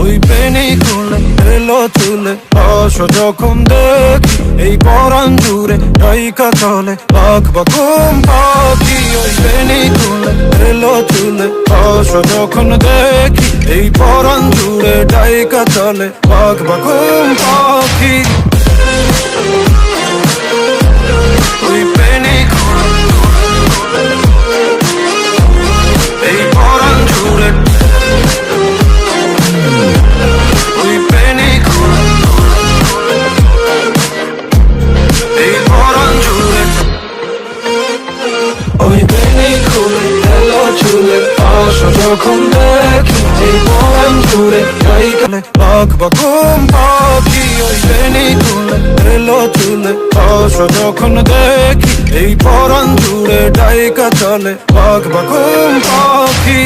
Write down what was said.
ওই পেনি খুলে এলো চুলে আস যখন দেখি এই পরাণ জুড়ে ডাইকা চলে বাঘ বাকুম পাখি। ওই পেনি খুলে এলো চুলে আস যখন দেখি এই পরাণ জুড়ে ডাইকা চলে বাঘ বাকুম পাখি। ওই পেনি এই পরাণ জুড়ে ওই পেনি এই পরাণ জুড়ে ওই পেনি খুলে এলো চুলে আস যখন দেখি এই পরাণ জুড়ে ডাইকা বাঘ বাকুম পাখি। ওই পেনি খুলে এলো চুলে আস যখন দেখি এই পরাণ জুড়ে ডাইকা চলে বাঘ বাকুম পাখি।